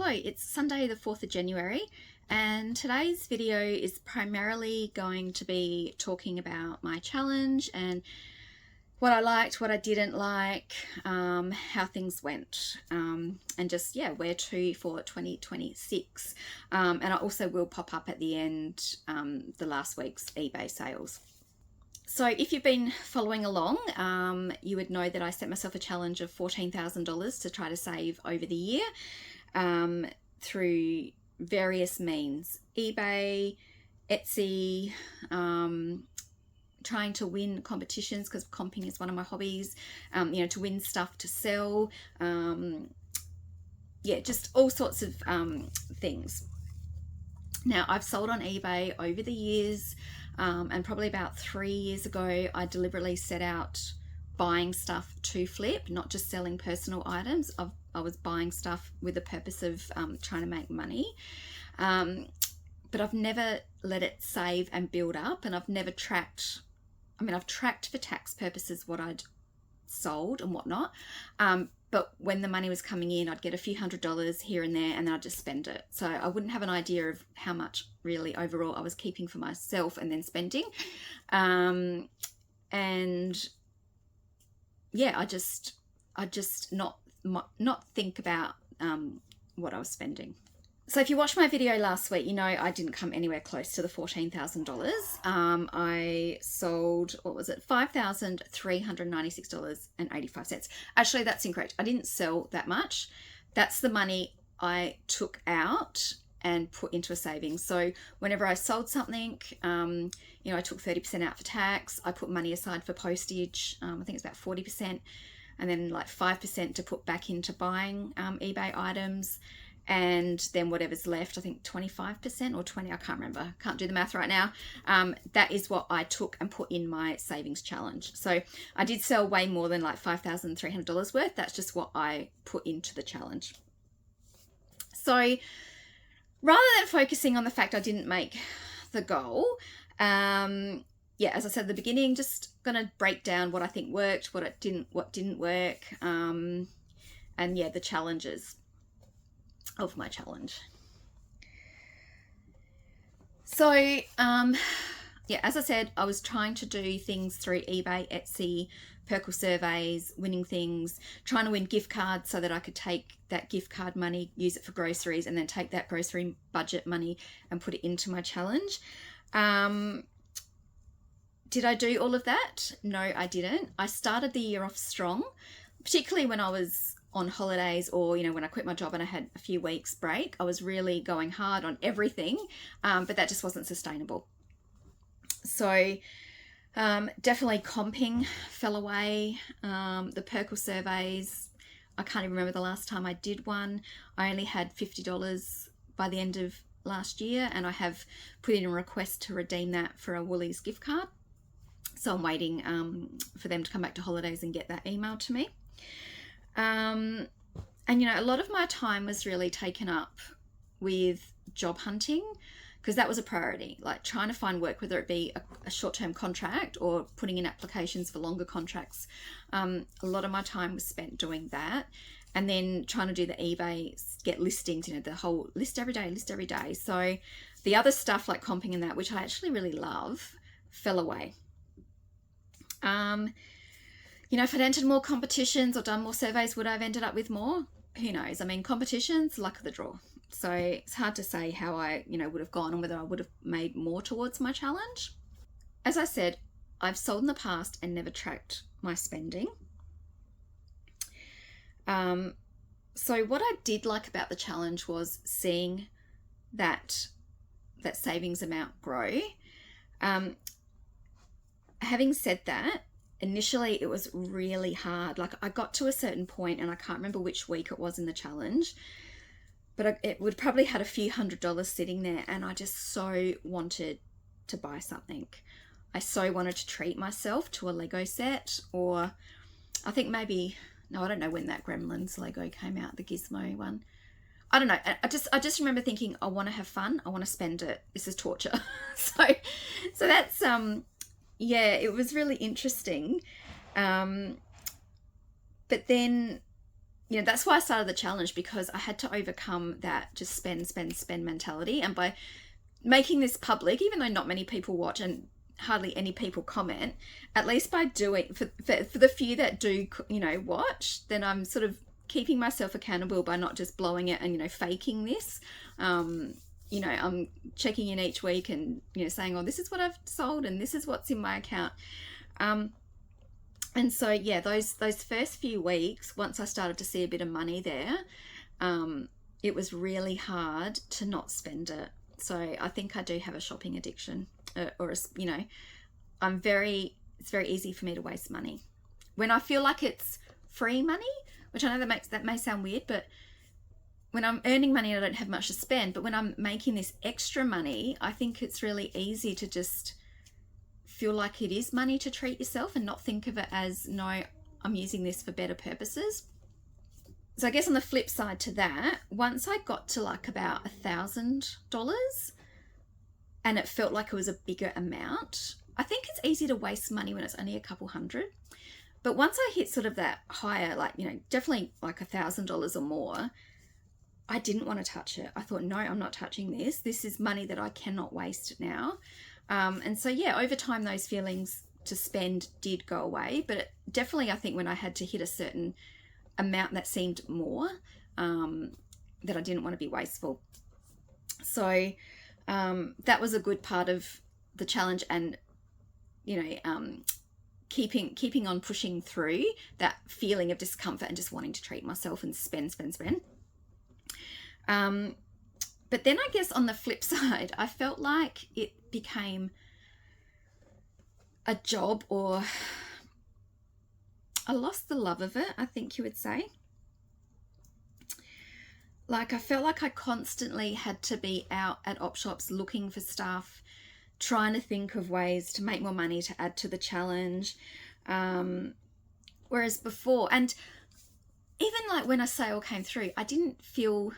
Hello, it's Sunday the 4th of January and today's video is primarily going to be talking about my challenge and what I liked, what I didn't like, how things went, and just, yeah, where to for 2026. And I also will pop up at the end the last week's eBay sales. So if you've been following along, you would know that I set myself a challenge of $14,000 to try to save over the year through various means. eBay, Etsy, trying to win competitions because comping is one of my hobbies, to win stuff to sell, just all sorts of things. Now, I've sold on eBay over the years, and probably about 3 years ago, I deliberately set out buying stuff to flip, not just selling personal items. I was buying stuff with the purpose of trying to make money. But I've never let it save and build up, and I've never tracked, I've tracked for tax purposes what I'd sold and whatnot. But when the money was coming in, I'd get a few $100s here and there, and then I'd just spend it. So I wouldn't have an idea of how much really overall I was keeping for myself and then spending. And yeah, I just not think about what I was spending. So if you watched my video last week, you know I didn't come anywhere close to the $14,000. I sold, what was it, $5,396.85. Actually, that's incorrect. I didn't sell that much. That's the money I took out and put into a savings. So whenever I sold something, I took 30% out for tax. I put money aside for postage. I think it's about 40%, and then like 5% to put back into buying eBay items. And then whatever's left, I think 25% or 20, I can't remember, can't do the math right now. That is what I took and put in my savings challenge. So I did sell way more than like $5,300 worth. That's just what I put into the challenge. So rather than focusing on the fact I didn't make the goal, as I said at the beginning, just gonna break down what I think worked, what didn't work, and the challenges of my challenge. So as I said, I was trying to do things through eBay, Etsy, Perkle surveys, winning things, trying to win gift cards so that I could take that gift card money, use it for groceries, and then take that grocery budget money and put it into my challenge. Did I do all of that? No, I didn't. I started the year off strong, particularly when I was on holidays, or when I quit my job and I had a few weeks break. I was really going hard on everything, but that just wasn't sustainable. So definitely comping fell away. The Perkle surveys, I can't even remember the last time I did one. I only had $50 by the end of last year, and I have put in a request to redeem that for a Woolies gift card. So I'm waiting for them to come back to holidays and get that email to me. And a lot of my time was really taken up with job hunting, because that was a priority, like trying to find work, whether it be a short-term contract or putting in applications for longer contracts. A lot of my time was spent doing that, and then trying to do the eBay, get listings, the whole list every day. So the other stuff like comping and that, which I actually really love, fell away. If I'd entered more competitions or done more surveys, would I have ended up with more? Who knows? Competitions, luck of the draw. So it's hard to say how I, would have gone, and whether I would have made more towards my challenge. As I said, I've sold in the past and never tracked my spending. So what I did like about the challenge was seeing that savings amount grow. Having said that, initially it was really hard. Like, I got to a certain point, and I can't remember which week it was in the challenge, but it would probably had a few $100s sitting there, and I just so wanted to buy something. I so wanted to treat myself to a Lego set, or I think I don't know when that Gremlins Lego came out, the Gizmo one. I don't know. I just remember thinking, I want to have fun. I want to spend it. This is torture. So that's it was really interesting. But then you know, that's why I started the challenge, because I had to overcome that just spend, spend, spend mentality. And by making this public, even though not many people watch and hardly any people comment, at least by doing, for the few that do, you know, watch, then I'm sort of keeping myself accountable by not just blowing it and, you know, faking this. You know, I'm checking in each week and, you know, saying, oh, this is what I've sold and this is what's in my account. And so, yeah, those first few weeks, once I started to see a bit of money there, it was really hard to not spend it. So I think I do have a shopping addiction, or you know, it's very easy for me to waste money. When I feel like it's free money, which I know that may sound weird, but when I'm earning money, I don't have much to spend. But when I'm making this extra money, I think it's really easy to just feel like it is money to treat yourself and not think of it as, no, I'm using this for better purposes. So I guess on the flip side to that, once I got to like about $1,000 and it felt like it was a bigger amount, I think it's easy to waste money when it's only a couple hundred. But once I hit sort of that higher, like, you know, definitely like $1,000 or more, I didn't want to touch it. I thought, no, I'm not touching this. This is money that I cannot waste now. And so, yeah, over time, those feelings to spend did go away. But definitely, I think when I had to hit a certain amount that seemed more, that I didn't want to be wasteful. So that was a good part of the challenge, and, you know, keeping on pushing through that feeling of discomfort and just wanting to treat myself and spend. But then I guess on the flip side, I felt like it became a job, or I lost the love of it, I think you would say. Like, I felt like I constantly had to be out at op shops looking for stuff, trying to think of ways to make more money to add to the challenge. Whereas before, and even like when a sale came through, I didn't feel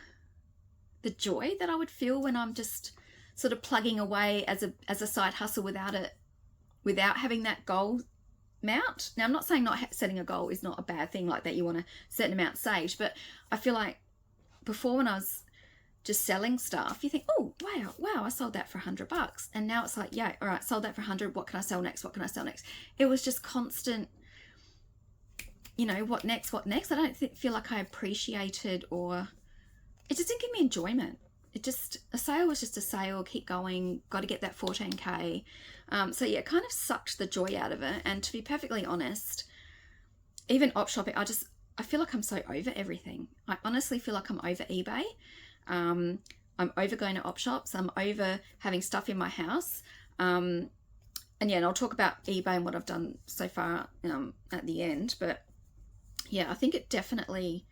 the joy that I would feel when I'm just sort of plugging away as a side hustle without having that goal amount. Now, I'm not saying not setting a goal is not a bad thing, like that you want a certain amount saved, but I feel like before, when I was just selling stuff, you think, oh, wow, I sold that for $100. And now it's like, yeah, all right, sold that for 100. What can I sell next? What can I sell next? It was just constant, you know, what next? I don't feel like I appreciated, or it just didn't give me enjoyment. A sale was just a sale, keep going, got to get that 14K. So yeah, it kind of sucked the joy out of it. And to be perfectly honest, even op shopping, I feel like I'm so over everything. I honestly feel like I'm over eBay. I'm over going to op shops. I'm over having stuff in my house. And yeah, and I'll talk about eBay and what I've done so far at the end. But yeah, I think it definitely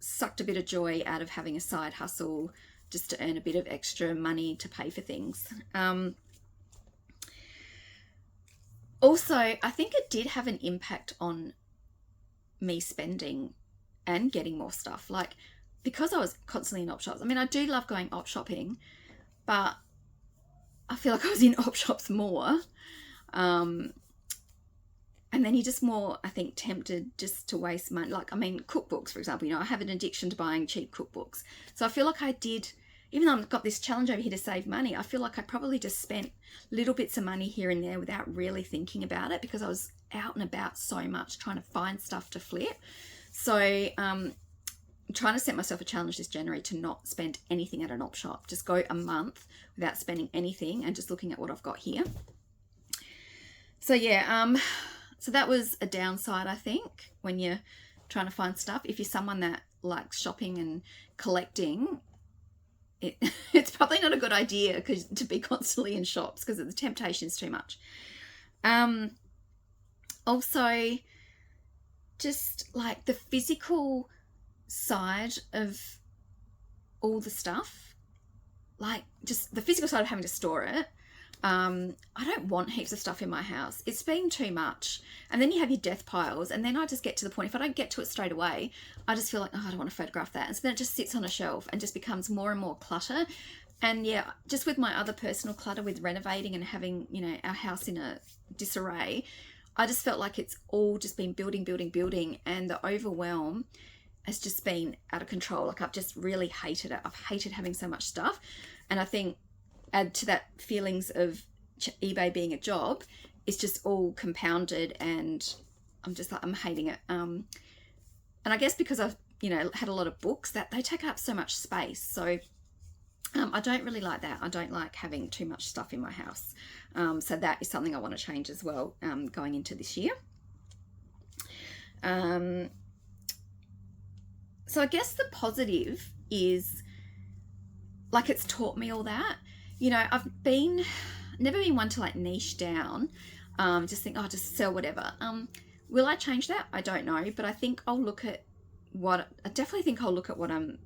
sucked a bit of joy out of having a side hustle just to earn a bit of extra money to pay for things. Also, I think it did have an impact on me spending and getting more stuff. Like, because I was constantly in op shops. I mean, I do love going op shopping, but I feel like I was in op shops more. And then you're just more, I think, tempted just to waste money. Like, I mean, cookbooks, for example, you know, I have an addiction to buying cheap cookbooks. So I feel like I did, even though I've got this challenge over here to save money, I feel like I probably just spent little bits of money here and there without really thinking about it, because I was out and about so much trying to find stuff to flip. So I'm trying to set myself a challenge this January to not spend anything at an op shop. Just go a month without spending anything and just looking at what I've got here. So yeah, so that was a downside, I think, when you're trying to find stuff. If you're someone that likes shopping and collecting, it's probably not a good idea to be constantly in shops, because the temptation is too much. Also, just like the physical side of all the stuff, like just the physical side of having to store it. I don't want heaps of stuff in my house. It's been too much. And then you have your death piles, and then I just get to the point, if I don't get to it straight away, I just feel like, oh, I don't want to photograph that. And so then it just sits on a shelf and just becomes more and more clutter. And yeah, just with my other personal clutter with renovating and having, you know, our house in a disarray, I just felt like it's all just been building. And the overwhelm has just been out of control. Like, I've just really hated it. I've hated having so much stuff. And I think add to that feelings of eBay being a job, it's just all compounded, and I'm just like, I'm hating it. And I guess because I've, you know, had a lot of books, that they take up so much space. So I don't really like that. I don't like having too much stuff in my house. So that is something I want to change as well, going into this year. So I guess the positive is, like, it's taught me all that. You know, I've never been one to like niche down, just think, oh, just sell whatever. Will I change that? I don't know, but I think I definitely think I'll look at what I'm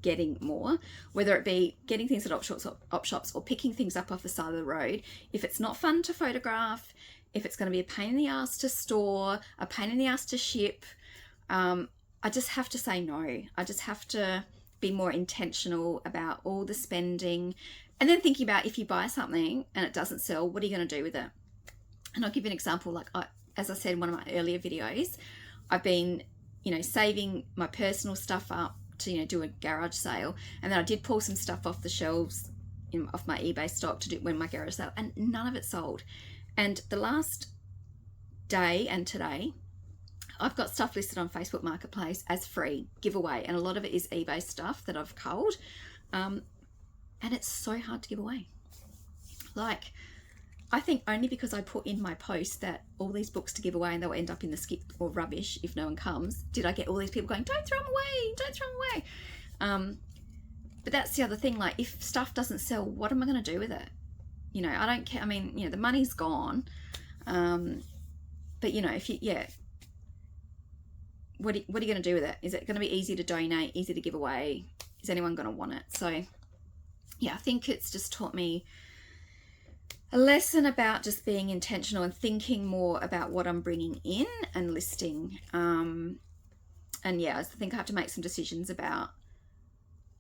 getting more, whether it be getting things at op shops or picking things up off the side of the road. If it's not fun to photograph, if it's going to be a pain in the ass to store, a pain in the ass to ship, I just have to say no. I just have to be more intentional about all the spending, and then thinking about, if you buy something and it doesn't sell, what are you going to do with it? And I'll give you an example. Like, as I said in one of my earlier videos, I've been, you know, saving my personal stuff up to, you know, do a garage sale, and then I did pull some stuff off the shelves off my eBay stock to do when my garage sale, and none of it sold. And the last day and today, I've got stuff listed on Facebook Marketplace as free giveaway, and a lot of it is eBay stuff that I've culled, and it's so hard to give away. Like, I think only because I put in my post that all these books to give away and they'll end up in the skip or rubbish if no one comes, did I get all these people going, don't throw them away, don't throw them away. But that's the other thing. Like, if stuff doesn't sell, what am I going to do with it? You know, I don't care. I mean, you know, the money's gone. But, you know, if you, what are you going to do with it? Is it going to be easy to donate, easy to give away? Is anyone going to want it? So, yeah, I think it's just taught me a lesson about just being intentional and thinking more about what I'm bringing in and listing. And yeah, I think I have to make some decisions about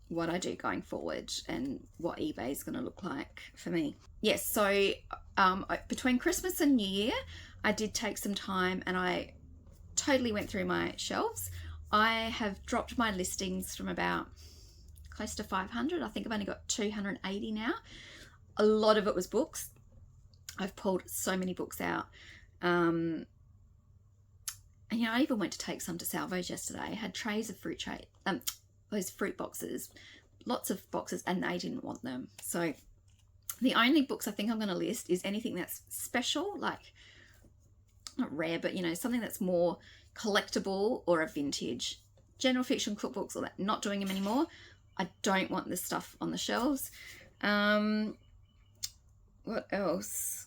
what I do going forward and what eBay is going to look like for me. Yes, so between Christmas and New Year, I did take some time and I totally went through my shelves. I have dropped my listings from about close to 500. I think I've only got 280 now. A lot of it was books. I've pulled so many books out. And, you know, I even went to take some to Salvos yesterday. I had trays of those fruit boxes, lots of boxes, and they didn't want them. So the only books I think I'm going to list is anything that's special, like not rare, but, you know, something that's more collectible or a vintage. General fiction cookbooks, or that, not doing them anymore. I don't want this stuff on the shelves. What else?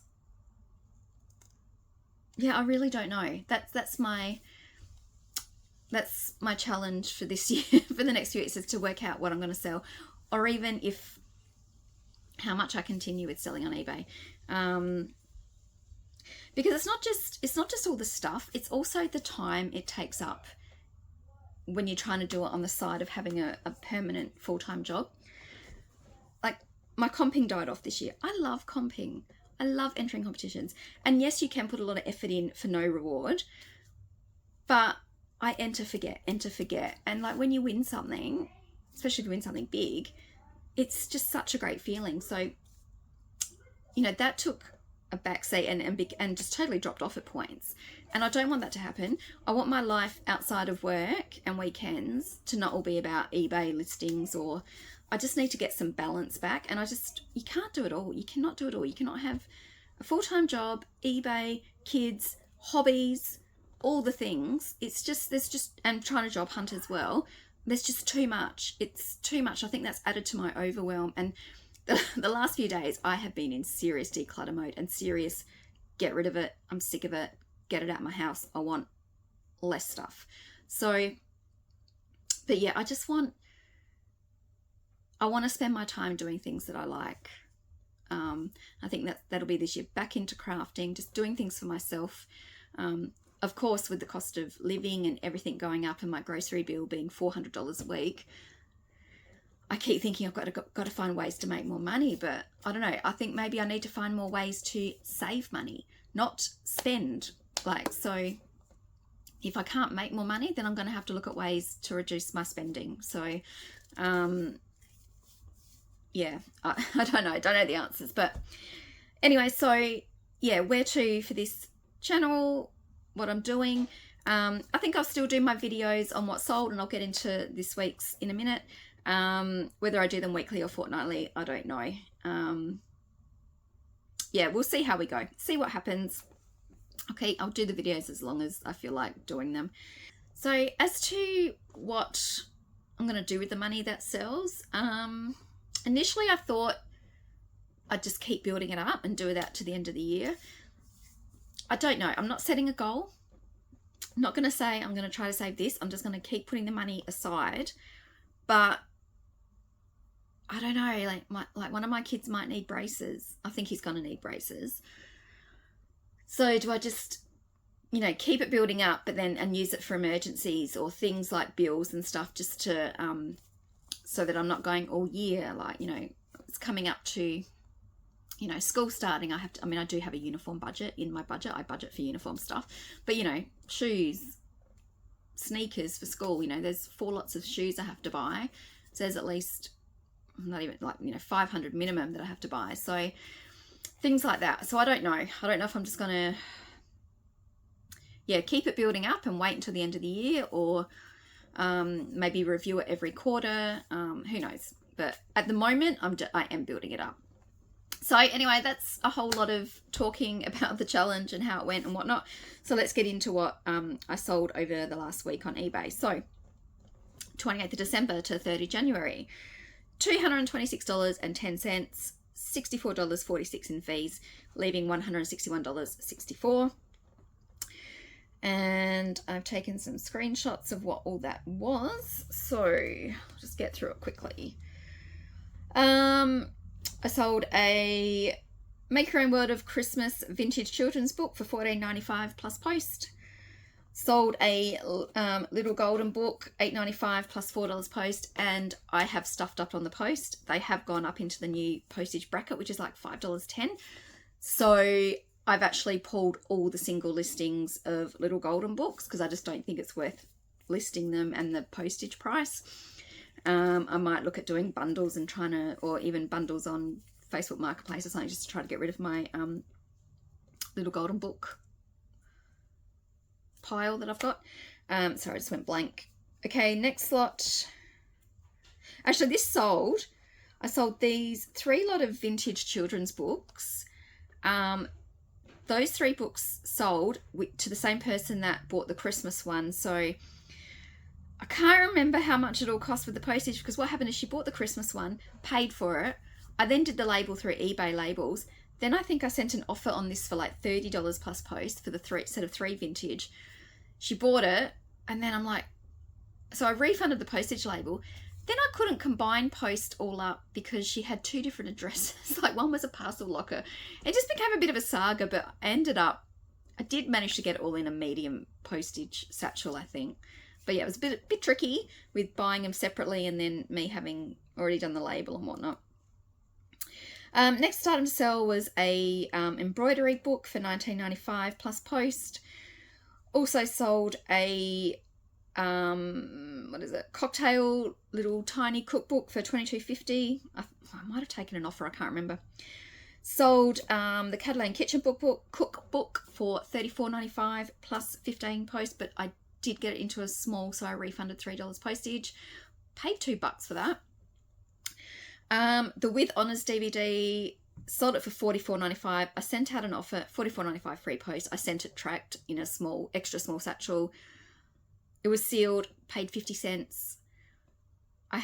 Yeah, I really don't know. That's my challenge for this year, for the next few years, is to work out what I'm going to sell, or even how much I continue with selling on eBay. Because it's not just all the stuff, it's also the time it takes up when you're trying to do it on the side of having a permanent full-time job. Like, my comping died off this year. I love comping. I love entering competitions. And yes, you can put a lot of effort in for no reward, but I enter, forget. And like, when you win something, especially if you win something big, it's just such a great feeling. So, you know, that took a backseat and just totally dropped off at points. And I don't want that to happen. I want my life outside of work and weekends to not all be about eBay listings, or I just need to get some balance back. And you can't do it all. You cannot do it all. You cannot have a full-time job, eBay, kids, hobbies, all the things. And trying to job hunt as well. There's just too much. It's too much. I think that's added to my overwhelm. And the last few days, I have been in serious declutter mode and serious get rid of it. I'm sick of it. Get it out of my house. I want less stuff. So, but yeah, I want to spend my time doing things that I like. I think that'll be this year. Back into crafting, just doing things for myself. Of course, with the cost of living and everything going up and my grocery bill being $400 a week, I keep thinking I've got to find ways to make more money, but I don't know. I think maybe I need to find more ways to save money, not spend. So if I can't make more money, then I'm going to have to look at ways to reduce my spending. So, yeah, I don't know the answers. But anyway, so yeah, where to for this channel, what I'm doing. I think I'll still do my videos on what sold, and I'll get into this week's in a minute. Whether I do them weekly or fortnightly, I don't know. Yeah, we'll see how we go. See what happens. Okay, I'll do the videos as long as I feel like doing them. So as to what I'm going to do with the money that sells, initially I thought I'd just keep building it up and do that to the end of the year. I don't know. I'm not setting a goal. I'm not going to say I'm going to try to save this. I'm just going to keep putting the money aside. But I don't know, like one of my kids might need braces. I think he's going to need braces. So do I just, you know, keep it building up, but then and use it for emergencies or things like bills and stuff, just to so that I'm not going all year. Like, you know, it's coming up to, you know, school starting. I do have a uniform budget in my budget. I budget for uniform stuff, but you know, shoes, sneakers for school. You know, there's 4 lots of shoes I have to buy. So there's at least, not even like, you know, 500 minimum that I have to buy. So things like that. So I don't know if I'm just gonna, yeah, keep it building up and wait until the end of the year, or maybe review it every quarter. Who knows? But at the moment, I am building it up. So anyway, that's a whole lot of talking about the challenge and how it went and whatnot. So let's get into what I sold over the last week on eBay. So 28th of December to 30 January, $226.10, $64.46 in fees, leaving $161.64. And I've taken some screenshots of what all that was, so I'll just get through it quickly. I sold a Make Your Own World of Christmas vintage children's book for $14.95 plus post. Sold a little golden book, $8.95 plus $4 post, and I have stuffed up on the post. They have gone up into the new postage bracket, which is like $5.10. So I've actually pulled all the single listings of little golden books because I just don't think it's worth listing them and the postage price. I might look at doing bundles and or even bundles on Facebook Marketplace or something, just to try to get rid of my little golden book pile that I've got. Sorry, I just went blank. Okay, next lot. Actually, this sold. I sold these 3 lot of vintage children's books. Those 3 books sold to the same person that bought the Christmas one. So I can't remember how much it all cost with the postage, because what happened is she bought the Christmas one, paid for it. I then did the label through eBay labels. Then I think I sent an offer on this for like $30 plus post for the set of 3 vintage. She bought it, and then I'm like, so I refunded the postage label. Then I couldn't combine post all up because she had 2 different addresses. Like, one was a parcel locker. It just became a bit of a saga, but I did manage to get it all in a medium postage satchel, I think. But yeah, it was a bit tricky with buying them separately and then me having already done the label and whatnot. Next item to sell was a embroidery book for $19.95 plus post. Also sold a cocktail little tiny cookbook for $22.50. I might have taken an offer, I can't remember. Sold the Catalan Kitchen cookbook for $34.95 plus 15 post, but I did get it into a small, so I refunded $3 postage. Paid $2 for that. The With Honours DVD, sold it for $44.95. I sent out an offer, $44.95 free post. I sent it tracked in a extra small satchel. It was sealed, paid 50 cents. I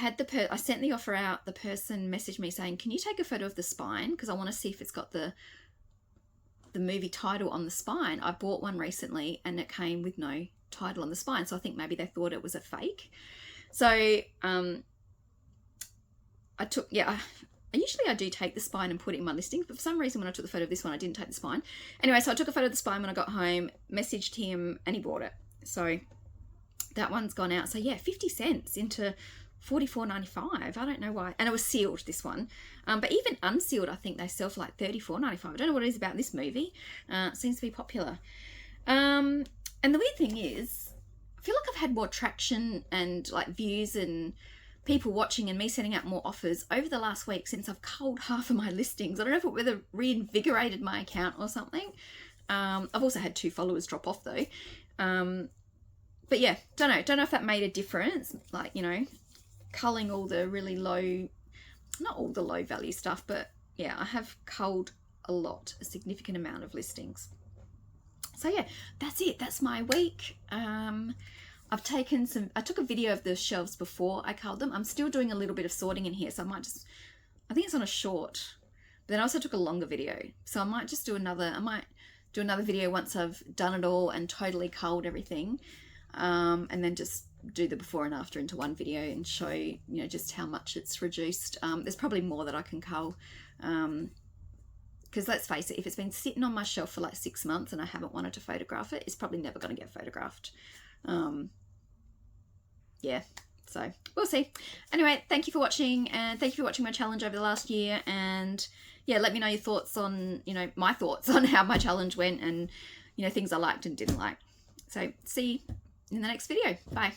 sent the offer out. The person messaged me saying, can you take a photo of the spine? Because I want to see if it's got the movie title on the spine. I bought one recently and it came with no title on the spine. So I think maybe they thought it was a fake. So usually I do take the spine and put it in my listings, but for some reason when I took the photo of this one, I didn't take the spine. Anyway, so I took a photo of the spine when I got home, messaged him, and he bought it. So that one's gone out. So yeah, 50 cents into $44.95. I don't know why. And it was sealed, this one. But even unsealed, I think they sell for like $34.95. I don't know what it is about this movie. It seems to be popular. And the weird thing is, feel like I've had more traction and like views and people watching and me sending out more offers over the last week since I've culled half of my listings. I don't know if it whether reinvigorated my account or something. I've also had 2 followers drop off though. But yeah, don't know if that made a difference. Like, you know, culling all the really low, not all the low value stuff, but yeah, I have culled a significant amount of listings. So yeah, that's it. That's my week. I took a video of the shelves before I culled them. I'm still doing a little bit of sorting in here, so I think it's on a short, but then I also took a longer video. So I might do another video once I've done it all and totally culled everything. And then just do the before and after into one video and show, you know, just how much it's reduced. There's probably more that I can cull. Because let's face it, if it's been sitting on my shelf for like 6 months and I haven't wanted to photograph it, it's probably never going to get photographed. Yeah, so we'll see. Anyway, thank you for watching, and thank you for watching my challenge over the last year. And yeah, let me know your thoughts on, you know, my thoughts on how my challenge went and, you know, things I liked and didn't like. So see you in the next video. Bye.